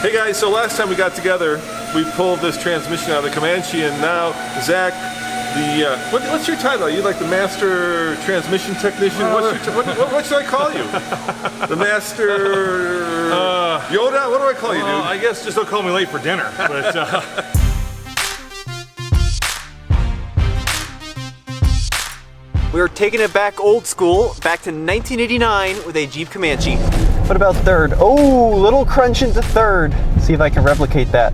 Hey guys, so last time we got together, we pulled this transmission out of the Comanche, and now Zach, what's your title? Are you like the master transmission technician? What should I call you? The master Yoda? What do I call you, dude? I guess just don't call me late for dinner. But we're taking it back old school, back to 1989 with a Jeep Comanche. What about third? Oh, little crunch into third. See if I can replicate that.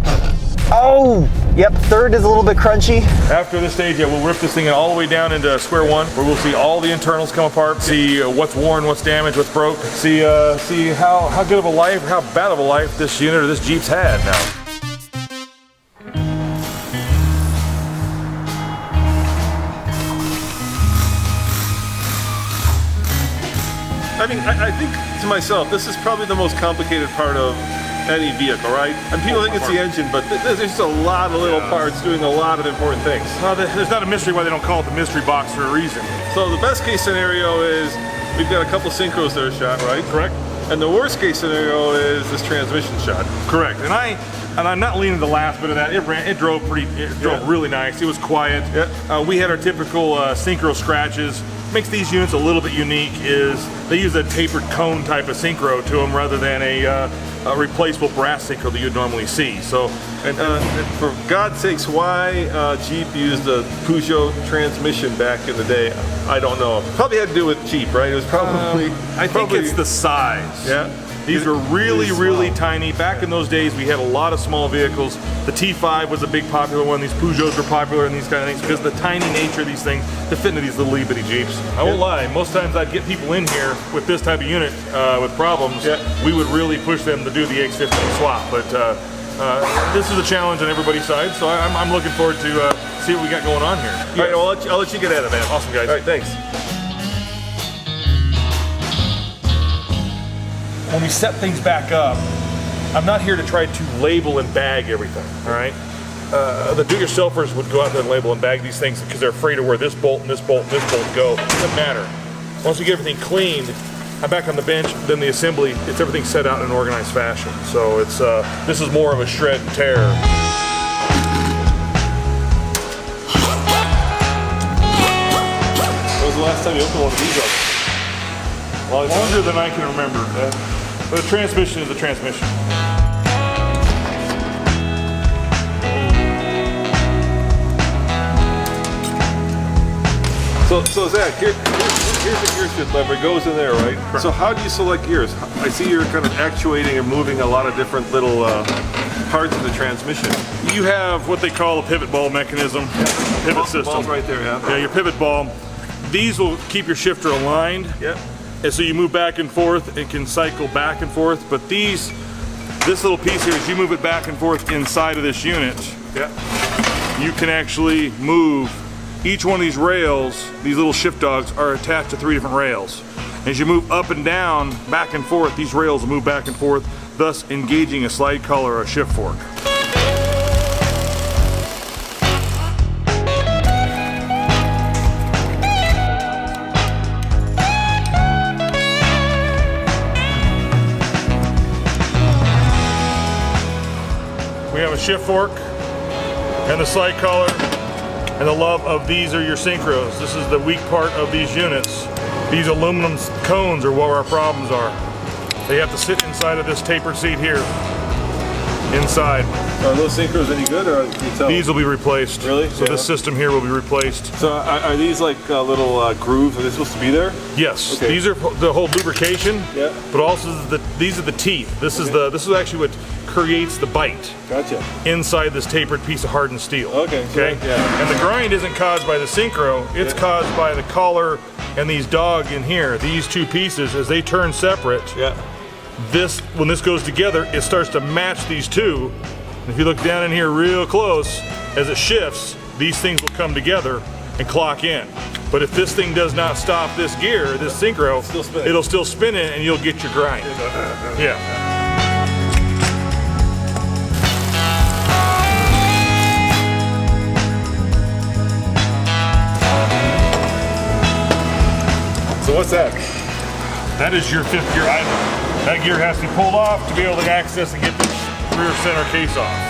Oh, yep, third is a little bit crunchy. after this stage, yeah, we'll rip this thing all the way down into square one, where we'll see all the internals come apart, see what's worn, what's damaged, what's broke, see how good of a life, how bad of a life this unit or this Jeep's had now. I mean, I think to myself, this is probably the most complicated part of any vehicle, right? And people think it's the engine, but there's just a lot of little parts doing a lot of important things. Well, there's not a mystery why they don't call it the mystery box for a reason. So the best case scenario is we've got a couple synchros that are shot, right? Correct. And the worst case scenario is this transmission shot. Correct. And I'm not leaning the last bit of that. It drove really nice. It was quiet. Yeah. We had our typical synchro scratches. Makes these units a little bit unique is they use a tapered cone type of synchro to them rather than a replaceable brass synchro that you'd normally see. So, and for God's sakes, why Jeep used a Peugeot transmission back in the day? I don't know. Probably had to do with Jeep, right? It was probably. I think it's the size. Yeah. These are really tiny. Back in those days, we had a lot of small vehicles. The T5 was a big popular one. These Peugeots were popular and these kind of things because of the tiny nature of these things to fit into these little bitty Jeeps. I won't lie, most times I'd get people in here with this type of unit with problems. Yeah. We would really push them to do the X50 swap, but this is a challenge on everybody's side, so I'm looking forward to see what we got going on here. All right, well, I'll let you get at it, man. Awesome, guys. All right, thanks. When we set things back up, I'm not here to try to label and bag everything, all right? The do-yourselfers would go out there and label and bag these things because they're afraid of where this bolt and this bolt and this bolt go. It doesn't matter. Once we get everything cleaned, I'm back on the bench, then the assembly, it's everything set out in an organized fashion. So it's this is more of a shred and tear. When was the last time you opened one of these up? Well, longer than I can remember. But the transmission is the transmission. So Zach, here's the gear shift lever. It goes in there, right? Correct. So how do you select gears? I see you're kind of actuating and moving a lot of different little parts of the transmission. You have what they call a pivot ball mechanism, pivot system. Ball's right there, yeah. Yeah, your pivot ball. These will keep your shifter aligned. Yeah. And so you move back and forth and can cycle back and forth. But this little piece here, as you move it back and forth inside of this unit, you can actually move each one of these rails. These little shift dogs are attached to 3 different rails. As you move up and down, back and forth, these rails will move back and forth, thus engaging a slide collar or a shift fork. We have a shift fork and the slide collar, and the love of these are your synchros. This is the weak part of these units. These aluminum cones are where our problems are. They have to sit inside of this tapered seat here. Inside. Are those synchros any good, or can you tell? These will be replaced. Really? So this system here will be replaced. So are these like little grooves? Are they supposed to be there? Yes. Okay. These are the whole lubrication. Yeah. But also these are the teeth. This is actually what creates the bite. Gotcha. Inside this tapered piece of hardened steel. Okay. Okay. Yeah. And the grind isn't caused by the synchro. It's caused by the collar and these dog in here. These two pieces, as they turn separate. Yeah. When this goes together, it starts to match these two. And if you look down in here real close, as it shifts, these things will come together and clock in. But if this thing does not stop this gear, this synchro, it'll still spin it and you'll get your grind. Yeah. So what's that? That is your 5th gear idler. That gear has to be pulled off to be able to access and get this rear center case off.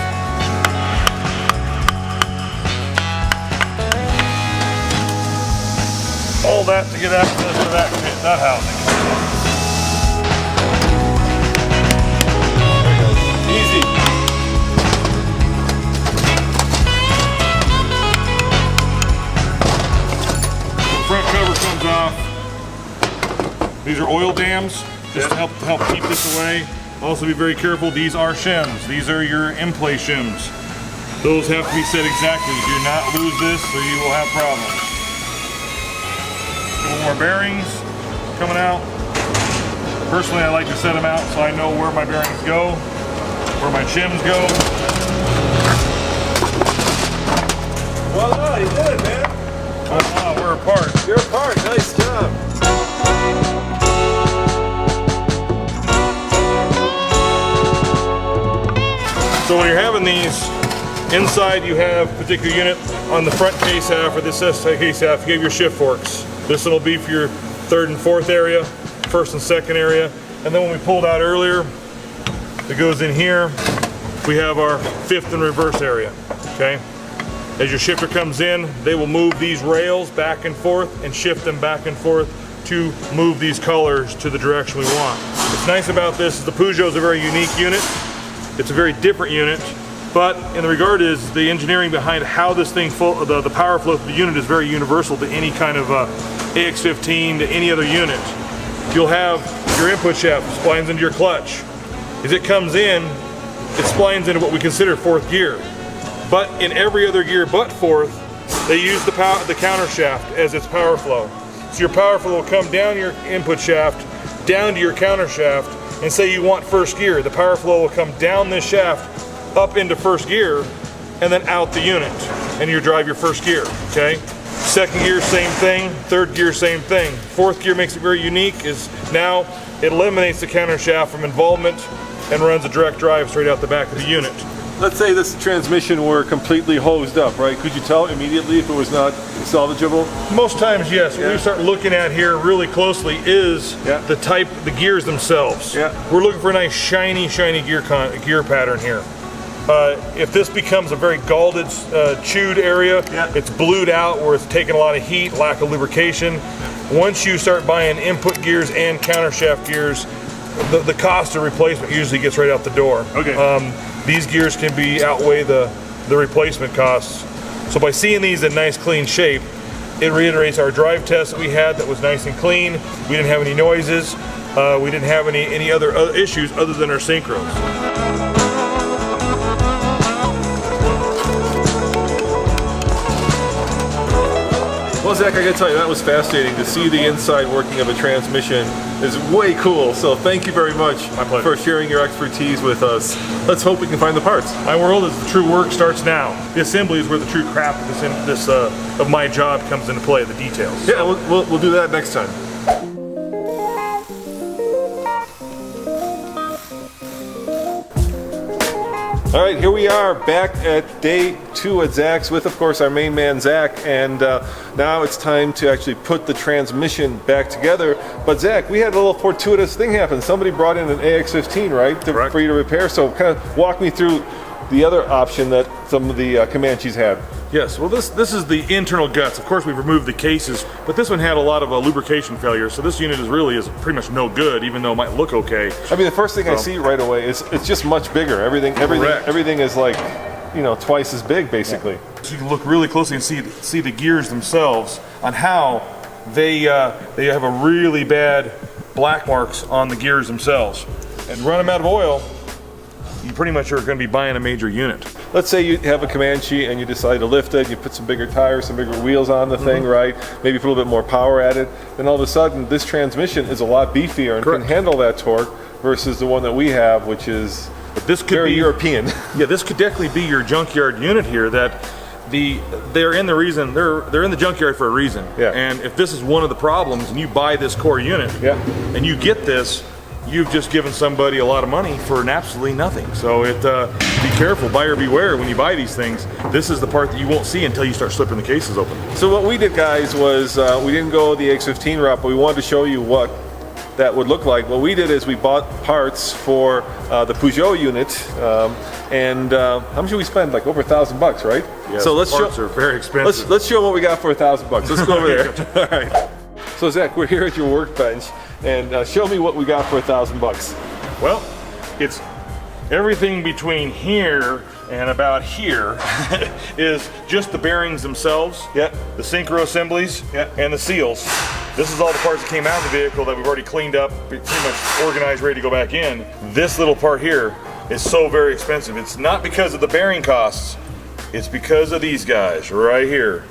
All that to get access to that housing. Easy. Front cover comes off. These are oil dams, just to help keep this away. Also be very careful, these are shims. These are your in-play shims. Those have to be set exactly. Do not lose this or you will have problems. A couple more bearings coming out. Personally, I like to set them out so I know where my bearings go, where my shims go. Well done, you did it, man. Oh, we're apart. You're apart, nice job. So when you're having these, inside you have a particular unit. On the front case half or the assist case half, you have your shift forks. This one will be for your third and fourth area, first and second area. And then when we pulled out earlier, it goes in here, we have our fifth and reverse area, okay? As your shifter comes in, they will move these rails back and forth and shift them back and forth to move these colors to the direction we want. What's nice about this is the Peugeot is a very unique unit. It's a very different unit, but in the regard is the engineering behind how this thing, the power flow of the unit is very universal to any kind of AX15 to any other unit. You'll have your input shaft splines into your clutch. As it comes in, it splines into what we consider fourth gear. But in every other gear but fourth, they use the counter shaft as its power flow. So your power flow will come down your input shaft, down to your counter shaft, and say you want first gear. The power flow will come down this shaft, up into first gear, and then out the unit, and you drive your first gear, okay? Second gear, same thing. Third gear, same thing. Fourth gear makes it very unique, is now it eliminates the counter shaft from involvement and runs a direct drive straight out the back of the unit. Let's say this transmission were completely hosed up, right? Could you tell immediately if it was not salvageable? Most times, yes. What we start looking at here really closely is the gears themselves. Yeah. We're looking for a nice shiny gear pattern here. If this becomes a very galded, chewed area, it's blued out where it's taking a lot of heat, lack of lubrication. Once you start buying input gears and countershaft gears, the cost of replacement usually gets right out the door. Okay. These gears can outweigh the replacement costs. So by seeing these in nice clean shape, it reiterates our drive test that we had that was nice and clean. We didn't have any noises. We didn't have any other issues other than our synchros. Well, Zach, I gotta tell you, that was fascinating. To see the inside working of a transmission is way cool. So thank you very much for sharing your expertise with us. Let's hope we can find the parts. My world is the true work starts now. The assembly is where the true craft of my job comes into play, the details. Yeah, we'll do that next time. All right, here we are back at day 2 at Zach's with, of course, our main man, Zach. And now it's time to actually put the transmission back together. But Zach, we had a little fortuitous thing happen. Somebody brought in an AX15, right, for you to repair. So kind of walk me through the other option that some of the Comanches had. Yes, well this is the internal guts. Of course we've removed the cases, but this one had a lot of lubrication failure, so this unit is pretty much no good, even though it might look okay. I mean, the first thing I see right away is it's just much bigger. Everything is like, you know, twice as big basically. Yeah. So you can look really closely and see the gears themselves on how they have a really bad black marks on the gears themselves. And run them out of oil, you pretty much are going to be buying a major unit. Let's say you have a Comanche and you decide to lift it, you put some bigger tires, some bigger wheels on the thing, right? Maybe put a little bit more power at it. Then all of a sudden, this transmission is a lot beefier and can handle that torque versus the one that we have, which is very European. Yeah, this could definitely be your junkyard unit here. That they're in the junkyard for a reason. Yeah. And if this is one of the problems, and you buy this core unit, and you get this, you've just given somebody a lot of money for absolutely nothing. So be careful, buyer beware when you buy these things. This is the part that you won't see until you start slipping the cases open. So what we did, guys, was we didn't go the X15 route, but we wanted to show you what that would look like. What we did is we bought parts for the Peugeot unit, and how much did we spend? Like over $1,000, right? Yes, so let's parts show. are very expensive. Let's show what we got for $1,000. Let's go over there. All right. So Zach, we're here at your workbench, and show me what we got for $1,000. Well, it's everything between here and about here is just the bearings themselves, Yep. the synchro assemblies, Yep. and the seals. This is all the parts that came out of the vehicle that we've already cleaned up, pretty much organized, ready to go back in. This little part here is so very expensive. It's not because of the bearing costs, it's because of these guys right here.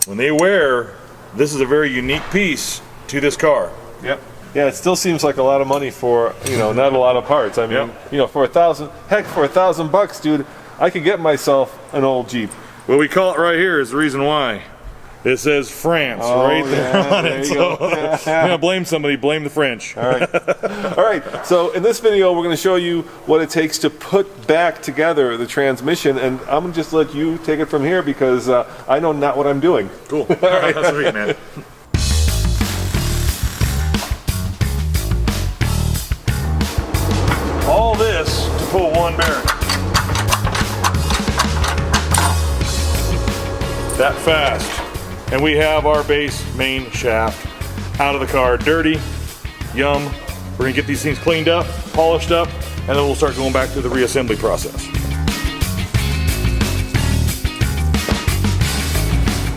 When they wear, this is a very unique piece to this car. Yep. Yeah, it still seems like a lot of money for, not a lot of parts. I mean, Yep. for $1,000, dude, I could get myself an old Jeep. What we call it right here is the reason why. It says France right there on there it. you So go. I'm gonna blame somebody, blame the French. All right. So in this video, we're going to show you what it takes to put back together the transmission, and I'm going to just let you take it from here because I know not what I'm doing. Cool. All right. That's sweet, man. All this to pull one bearing. That fast. And we have our base main shaft out of the car. Dirty, yum. We're gonna get these things cleaned up, polished up, and then we'll start going back to the reassembly process.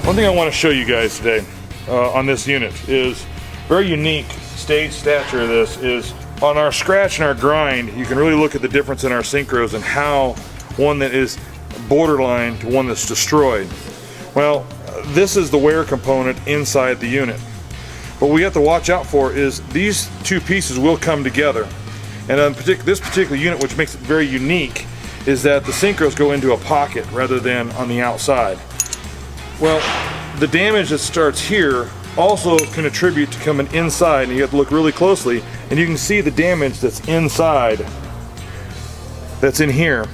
One thing I want to show you guys today on this unit is very unique stage stature of this is on our scratch and our grind, you can really look at the difference in our synchros and how one that is borderline to one that's destroyed. Well, this is the wear component inside the unit. What we have to watch out for is these two pieces will come together. And on this particular unit, which makes it very unique, is that the synchros go into a pocket rather than on the outside. Well, the damage that starts here also can attribute to coming inside, and you have to look really closely, and you can see the damage that's inside, that's in here.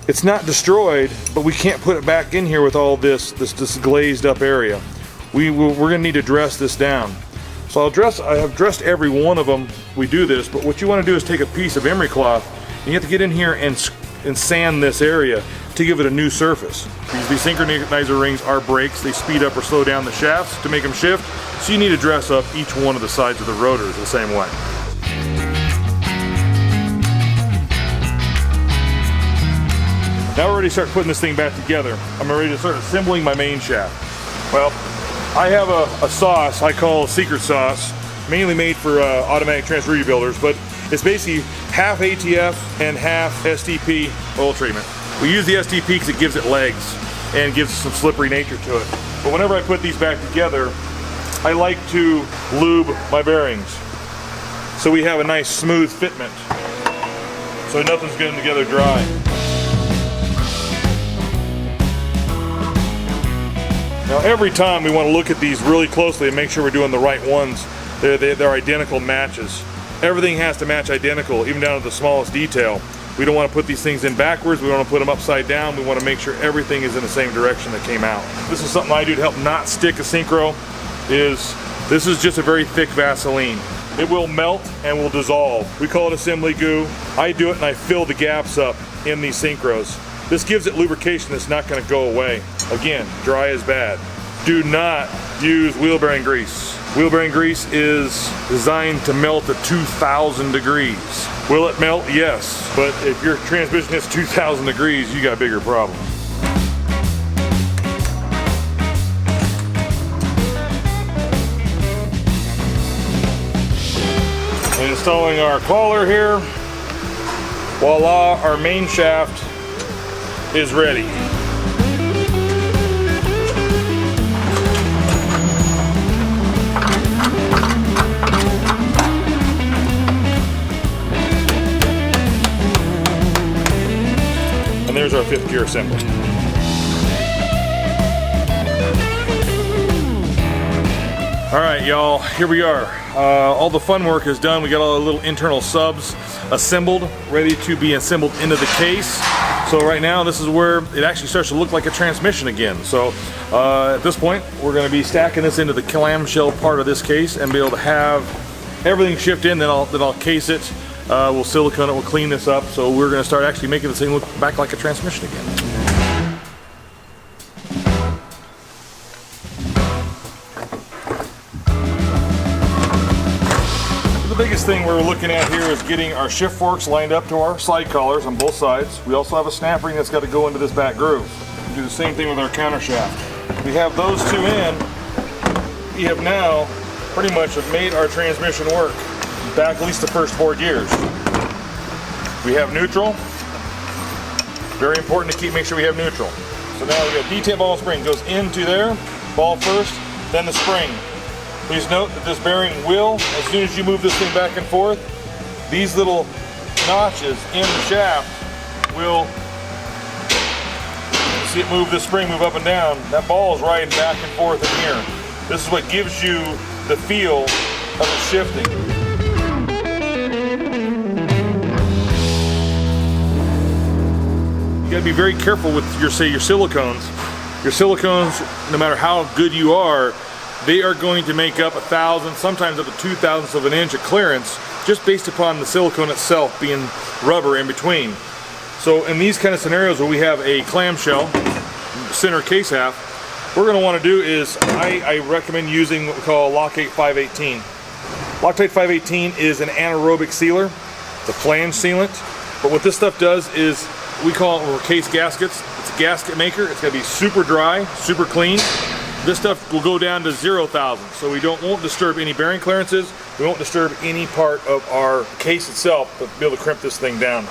It's not destroyed, but we can't put it back in here with all this glazed up area. We're gonna need to dress this down. So I have dressed every one of them. We do this, but what you wanna do is take a piece of emery cloth, and you have to get in here and sand this area to give it a new surface. These synchronizer rings are brakes. They speed up or slow down the shafts to make them shift. So you need to dress up each one of the sides of the rotors the same way. Now we're ready to start putting this thing back together. I'm ready to start assembling my main shaft. Well, I have a sauce I call a secret sauce, mainly made for automatic transfer rebuilders, but it's basically half ATF and half STP oil treatment. We use the STP because it gives it legs and gives some slippery nature to it. But whenever I put these back together, I like to lube my bearings so we have a nice smooth fitment, so nothing's getting together dry. Now every time we want to look at these really closely and make sure we're doing the right ones. They're identical matches. Everything has to match identical, even down to the smallest detail. We don't want to put these things in backwards. We don't want to put them upside down. We want to make sure everything is in the same direction that came out. This is something I do to help not stick a synchro. This is just a very thick Vaseline. It will melt and will dissolve. We call it assembly goo. I do it and I fill the gaps up in these synchros. This gives it lubrication that's not going to go away. Again, dry is bad. Do not use wheel bearing grease. Wheel bearing grease is designed to melt at 2,000 degrees. Will it melt? Yes. But if your transmission hits 2,000 degrees, you got a bigger problem. And installing our collar here. Voila, our main shaft is ready. And there's our 5th gear assembly. All right, y'all, here we are. All the fun work is done. We got all the little internal subs assembled, ready to be assembled into the case. So right now, this is where it actually starts to look like a transmission again. So at this point, we're gonna be stacking this into the clamshell part of this case and be able to have everything's shipped in, then I'll case it. We'll silicone it, we'll clean this up. So we're gonna start actually making this thing look back like a transmission again. The biggest thing we're looking at here is getting our shift forks lined up to our slide collars on both sides. We also have a snap ring that's got to go into this back groove. We do the same thing with our counter shaft. We have those two in. We have now pretty much made our transmission work back at least the first 4 gears. We have neutral. Very important to make sure we have neutral. So now we got detent ball spring goes into there, ball first, then the spring. Please note that this bearing will, as soon as you move this thing back and forth, these little notches in the shaft will, see it move, the spring move up and down. That ball is riding back and forth in here. This is what gives you the feel of it shifting. You gotta be very careful with your silicones. Your silicones, no matter how good you are, they are going to make up 1,000, sometimes up to 2,000ths of an inch of clearance, just based upon the silicone itself being rubber in between. So in these kind of scenarios where we have a clamshell, center case half, what we're going to want to do is, I recommend using what we call Loctite 518. Loctite 518 is an anaerobic sealer, it's a flange sealant, but what this stuff does is, we call it case gaskets. It's a gasket maker. It's going to be super dry, super clean. This stuff will go down to 0,000, so we won't disturb any bearing clearances. We won't disturb any part of our case itself, but be able to crimp this thing down.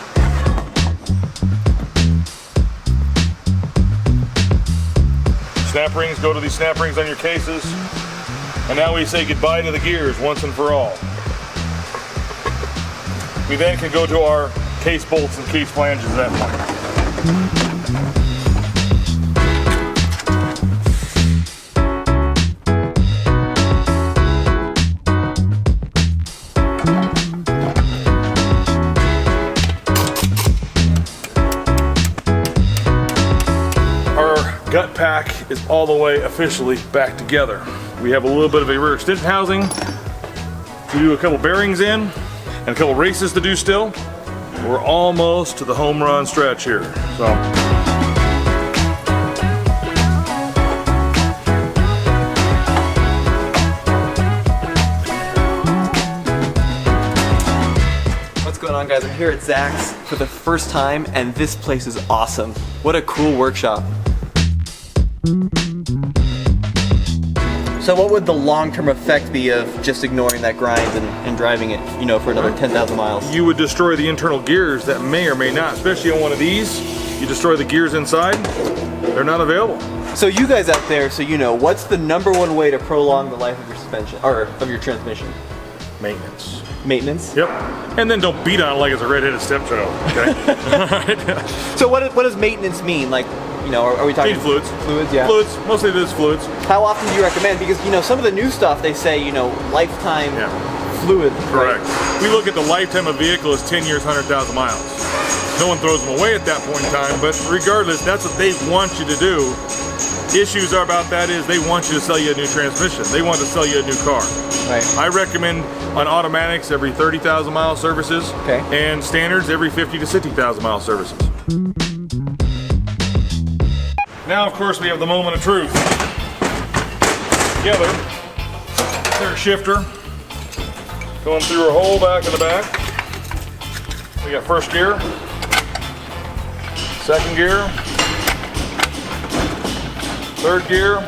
Snap rings, go to these snap rings on your cases, and now we say goodbye to the gears once and for all. We then can go to our case bolts and case flanges at that point. Gut pack is all the way officially back together. We have a little bit of a rear extension housing to do a couple bearings in and a couple races to do still. We're almost to the home run stretch here. So what's going on, guys? I'm here at Zach's for the first time, and this place is awesome. What a cool workshop. So what would the long-term effect be of just ignoring that grind and driving it, you know, for another 10,000 miles? You would destroy the internal gears that may or may not, especially on one of these. You destroy the gears inside, they're not available. So you guys out there, so you know, what's the #1 way to prolong the life of your suspension, or of your transmission? Maintenance. Maintenance? Yep. And then don't beat on it like it's a red-headed stepchild, okay? So what does maintenance mean? Like, you know, are we talking change fluids? Fluids, yeah. Fluids, mostly it is fluids. How often do you recommend? Because, you know, some of the new stuff, they say, you know, lifetime fluid. Correct. Right? We look at the lifetime of a vehicle as 10 years, 100,000 miles. No one throws them away at that point in time, but regardless, that's what they want you to do. Issues are about that is they want you to sell you a new transmission. They want to sell you a new car. Right. I recommend on automatics every 30,000 mile services, and standards every 50 to 60,000 mile services. Now, of course, we have the moment of truth. Together, third shifter, going through our whole back of the back. We got first gear, second gear, third gear,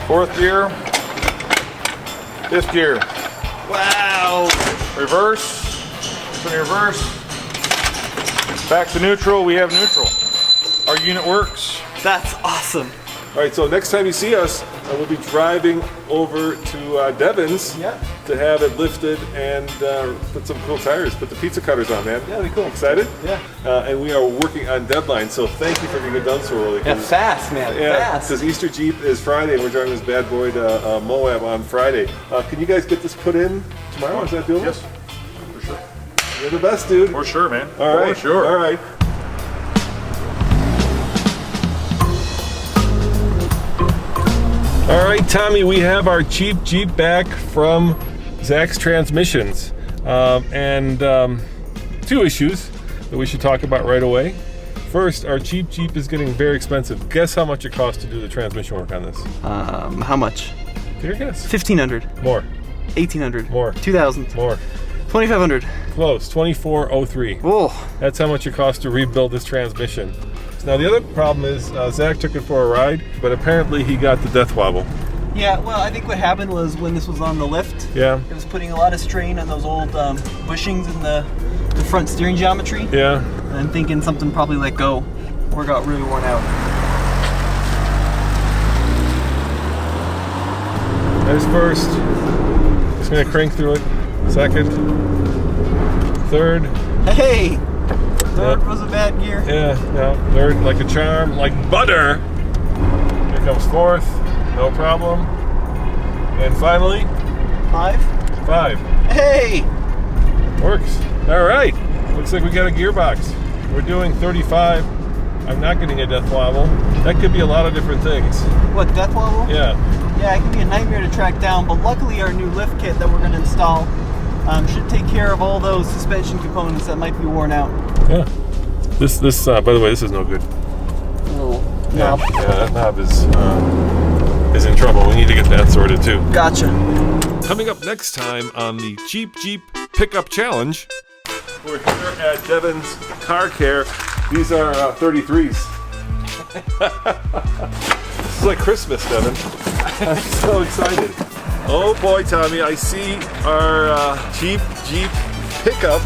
fourth gear, fifth gear. Wow. Reverse, put in reverse, back to neutral, we have neutral. Our unit works. That's awesome. All right, so next time you see us, we'll be driving over to Devon's to have it lifted and put some cool tires, put the pizza cutters on, man. Yeah, that'd be cool. Excited? Yeah. And we are working on deadline, so thank you for getting it done so early. Yeah, fast, man, fast. Because Easter Jeep is Friday, and we're driving this bad boy to Moab on Friday. Can you guys get this put in tomorrow? Is that doable? Yes, for sure. You're the best, dude. For sure, man. All right. For sure. All right. All right, Tommy, we have our cheap Jeep back from Zach's transmissions. Two issues that we should talk about right away. First, our cheap Jeep is getting very expensive. Guess how much it costs to do the transmission work on this? How much? Take your guess. 1,500. More. 1,800. More. 2,000. More. 2,500. Close. 2,403. Oh. That's how much it costs to rebuild this transmission. Now the other problem is Zach took it for a ride, but apparently he got the death wobble. Yeah, well, I think what happened was when this was on the lift, Yeah. it was putting a lot of strain on those old bushings in the front steering geometry. Yeah. And I'm thinking something probably let go or got really worn out. There's first. Just gonna crank through it. Second. Third. Hey! Third Yep. was a bad gear. Yeah, no. Third, like a charm, like butter. Here comes fourth. No problem. And finally, 5. 5. Hey! Works. All right. Looks like we got a gearbox. We're doing 35. I'm not getting a death wobble. That could be a lot of different things. What, death wobble? Yeah. Yeah, it can be a nightmare to track down, but luckily our new lift kit that we're going to install should take care of all those suspension components that might be worn out. Yeah. This by the way, this is no good. Little Yeah, knob. yeah, that knob is in trouble. We need to get that sorted too. Gotcha. Coming up next time on the Cheap Jeep Pickup Challenge, we're here at Devin's Car Care. These are 33s. This is like Christmas, Devin. I'm so excited. Oh boy, Tommy, I see our cheap Jeep pickup